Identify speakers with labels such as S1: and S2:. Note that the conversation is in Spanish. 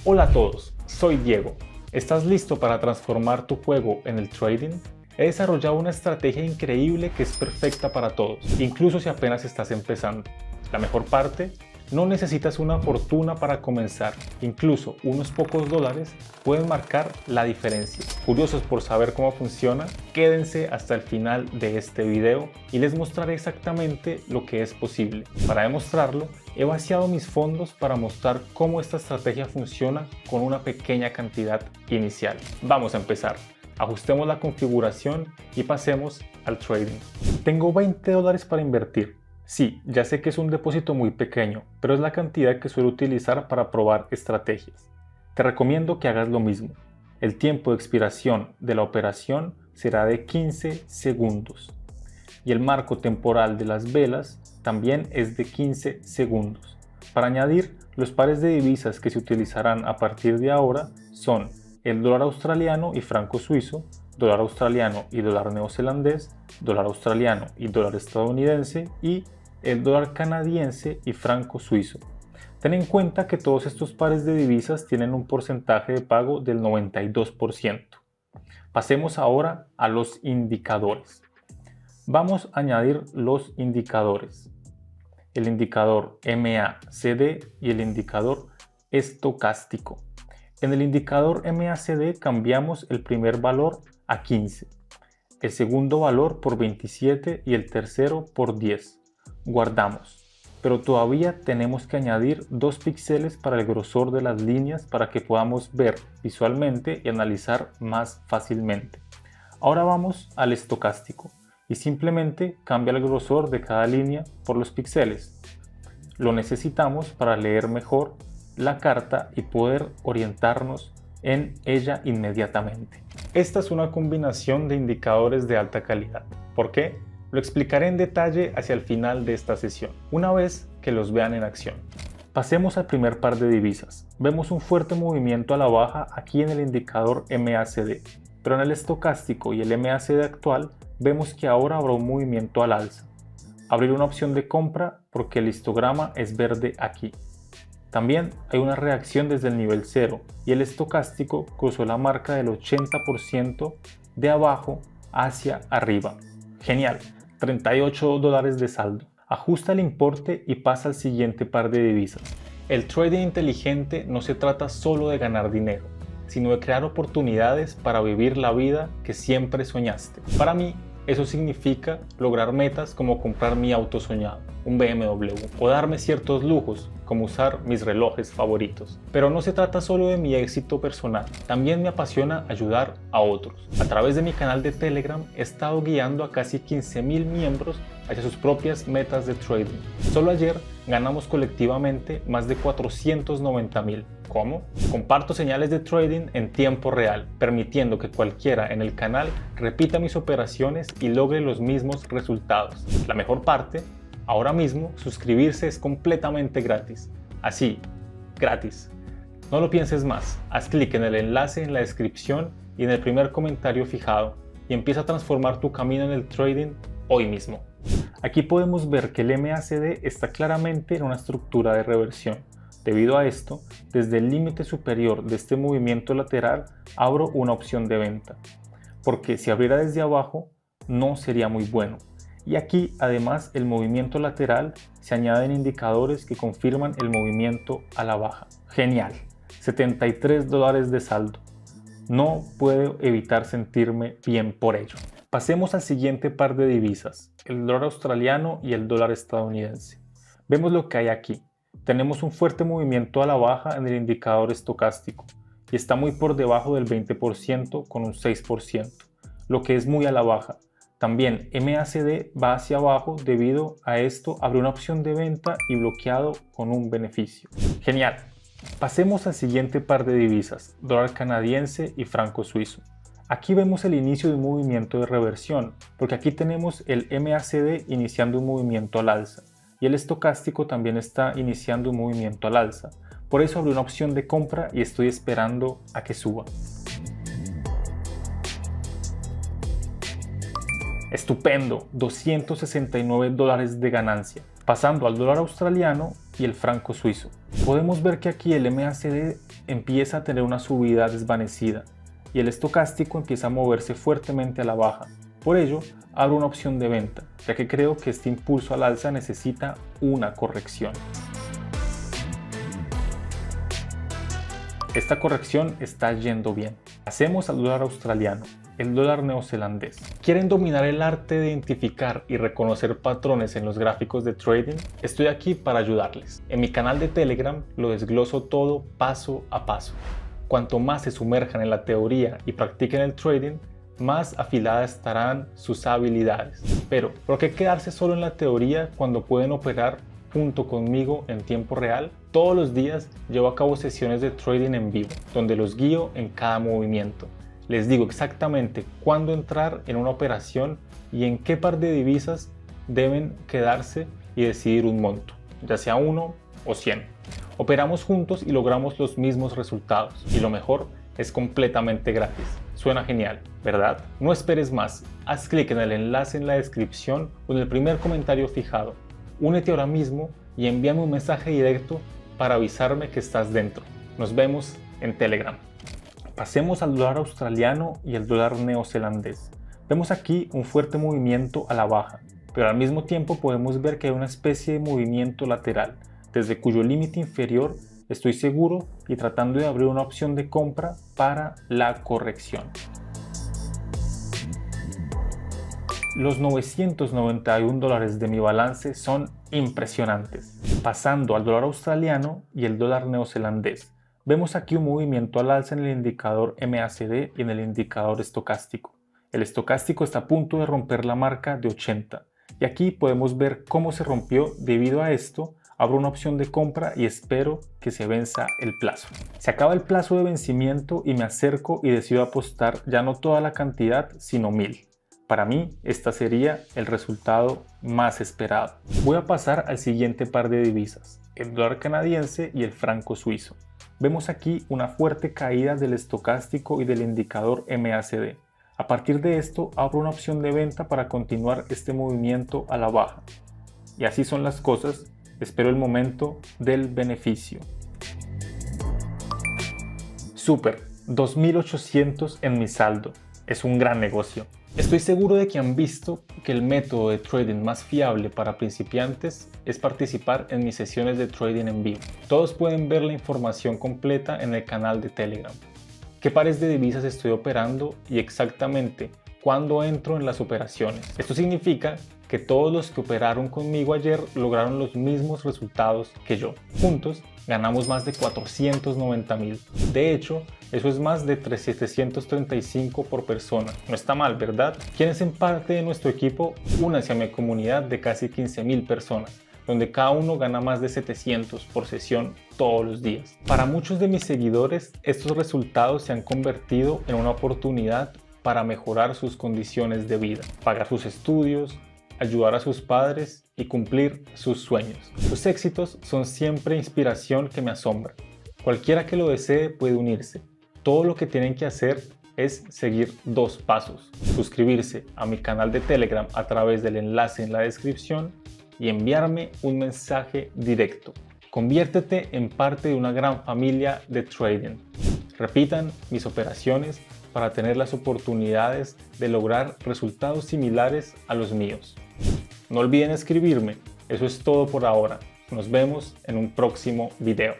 S1: Hola a todos, soy Diego. ¿Estás listo para transformar tu juego en el trading? He desarrollado una estrategia increíble que es perfecta para todos, incluso si apenas estás empezando. La mejor parte, no necesitas una fortuna para comenzar, incluso unos pocos dólares pueden marcar la diferencia. Curiosos por saber cómo funciona, quédense hasta el final de este video y les mostraré exactamente lo que es posible. Para demostrarlo, he vaciado mis fondos para mostrar cómo esta estrategia funciona con una pequeña cantidad inicial. Vamos a empezar. Ajustemos la configuración y pasemos al trading. Tengo 20 dólares para invertir. Sí, ya sé que es un depósito muy pequeño, pero es la cantidad que suelo utilizar para probar estrategias. Te recomiendo que hagas lo mismo. El tiempo de expiración de la operación será de 15 segundos. Y el marco temporal de las velas también es de 15 segundos. Para añadir, los pares de divisas que se utilizarán a partir de ahora son el dólar australiano y franco suizo, dólar australiano y dólar neozelandés, dólar australiano y dólar estadounidense y el dólar canadiense y franco suizo. Ten en cuenta que todos estos pares de divisas tienen un porcentaje de pago del 92%. Pasemos ahora a los indicadores. Vamos a añadir los indicadores. El indicador MACD y el indicador estocástico. En el indicador MACD cambiamos el primer valor a 15, el segundo valor por 27 y el tercero por 10. Guardamos, pero todavía tenemos que añadir 2 píxeles para el grosor de las líneas para que podamos ver visualmente y analizar más fácilmente. Ahora vamos al estocástico y simplemente cambia el grosor de cada línea por los píxeles. Lo necesitamos para leer mejor la carta y poder orientarnos en ella inmediatamente. Esta es una combinación de indicadores de alta calidad. ¿Por qué? Lo explicaré en detalle hacia el final de esta sesión, una vez que los vean en acción. Pasemos al primer par de divisas. Vemos un fuerte movimiento a la baja aquí en el indicador MACD, pero en el estocástico y el MACD actual vemos que ahora habrá un movimiento al alza. Abrir una opción de compra porque el histograma es verde aquí. También hay una reacción desde el nivel 0 y el estocástico cruzó la marca del 80% de abajo hacia arriba. Genial, 38 dólares de saldo. Ajusta el importe y pasa al siguiente par de divisas. El trading inteligente no se trata solo de ganar dinero, sino de crear oportunidades para vivir la vida que siempre soñaste. Para mí, eso significa lograr metas como comprar mi auto soñado, un BMW, o darme ciertos lujos, como usar mis relojes favoritos. Pero no se trata solo de mi éxito personal, también me apasiona ayudar a otros. A través de mi canal de Telegram he estado guiando a casi 15.000 miembros hacia sus propias metas de trading. Solo ayer ganamos colectivamente más de 490.000. ¿Cómo? Comparto señales de trading en tiempo real, permitiendo que cualquiera en el canal repita mis operaciones y logre los mismos resultados. La mejor parte, ahora mismo suscribirse es completamente gratis. Así, gratis. No lo pienses más, haz clic en el enlace en la descripción y en el primer comentario fijado y empieza a transformar tu camino en el trading hoy mismo. Aquí podemos ver que el MACD está claramente en una estructura de reversión. Debido a esto, desde el límite superior de este movimiento lateral abro una opción de venta, porque si abriera desde abajo no sería muy bueno. Y aquí además el movimiento lateral se añaden indicadores que confirman el movimiento a la baja. Genial, 73 dólares de saldo. No puedo evitar sentirme bien por ello. Pasemos al siguiente par de divisas, el dólar australiano y el dólar estadounidense. Vemos lo que hay aquí. Tenemos un fuerte movimiento a la baja en el indicador estocástico y está muy por debajo del 20% con un 6%, lo que es muy a la baja. También MACD va hacia abajo, debido a esto abre una opción de venta y bloqueado con un beneficio. Genial. Pasemos al siguiente par de divisas, dólar canadiense y franco suizo. Aquí vemos el inicio de un movimiento de reversión, porque aquí tenemos el MACD iniciando un movimiento al alza y el estocástico también está iniciando un movimiento al alza. Por eso abrí una opción de compra y estoy esperando a que suba. Estupendo, 269 dólares de ganancia. Pasando al dólar australiano y el franco suizo. Podemos ver que aquí el MACD empieza a tener una subida desvanecida y el estocástico empieza a moverse fuertemente a la baja. Por ello, abro una opción de venta, ya que creo que este impulso al alza necesita una corrección. Esta corrección está yendo bien. Pasemos al dólar australiano, el dólar neozelandés. ¿Quieren dominar el arte de identificar y reconocer patrones en los gráficos de trading? Estoy aquí para ayudarles. En mi canal de Telegram lo desgloso todo paso a paso. Cuanto más se sumerjan en la teoría y practiquen el trading, más afiladas estarán sus habilidades. Pero, ¿por qué quedarse solo en la teoría cuando pueden operar junto conmigo en tiempo real? Todos los días llevo a cabo sesiones de trading en vivo, donde los guío en cada movimiento. Les digo exactamente cuándo entrar en una operación y en qué par de divisas deben quedarse y decidir un monto, ya sea 1 o 100. Operamos juntos y logramos los mismos resultados. Y lo mejor, es completamente gratis. Suena genial, ¿verdad? No esperes más. Haz clic en el enlace en la descripción o en el primer comentario fijado. Únete ahora mismo y envíame un mensaje directo para avisarme que estás dentro. Nos vemos en Telegram. Pasemos al dólar australiano y el dólar neozelandés. Vemos aquí un fuerte movimiento a la baja, pero al mismo tiempo podemos ver que hay una especie de movimiento lateral, desde cuyo límite inferior estoy seguro y tratando de abrir una opción de compra para la corrección. Los 991 dólares de mi balance son impresionantes. Pasando al dólar australiano y el dólar neozelandés, vemos aquí un movimiento al alza en el indicador MACD y en el indicador estocástico. El estocástico está a punto de romper la marca de 80 y aquí podemos ver cómo se rompió. Debido a esto, abro una opción de compra y espero que se venza el plazo. Se acaba el plazo de vencimiento y me acerco y decido apostar ya no toda la cantidad, sino 1000. Para mí, este sería el resultado más esperado. Voy a pasar al siguiente par de divisas, el dólar canadiense y el franco suizo. Vemos aquí una fuerte caída del estocástico y del indicador MACD. A partir de esto, abro una opción de venta para continuar este movimiento a la baja. Y así son las cosas. Espero el momento del beneficio. Super, 2.800 en mi saldo. Es un gran negocio. Estoy seguro de que han visto que el método de trading más fiable para principiantes es participar en mis sesiones de trading en vivo. Todos pueden ver la información completa en el canal de Telegram. ¿Qué pares de divisas estoy operando y exactamente cuándo entro en las operaciones? Esto significa que todos los que operaron conmigo ayer lograron los mismos resultados que yo. Juntos ganamos más de 490.000. De hecho, eso es más de 735 por persona. No está mal, ¿verdad? ¿Quiénes en parte de nuestro equipo? Únanse a mi comunidad de casi 15.000 personas, donde cada uno gana más de 700 por sesión todos los días. Para muchos de mis seguidores, estos resultados se han convertido en una oportunidad para mejorar sus condiciones de vida, pagar sus estudios, ayudar a sus padres y cumplir sus sueños. Sus éxitos son siempre inspiración que me asombra. Cualquiera que lo desee puede unirse. Todo lo que tienen que hacer es seguir 2 pasos. Suscribirse a mi canal de Telegram a través del enlace en la descripción y enviarme un mensaje directo. Conviértete en parte de una gran familia de trading. Repitan mis operaciones para tener las oportunidades de lograr resultados similares a los míos. No olviden escribirme. Eso es todo por ahora. Nos vemos en un próximo video.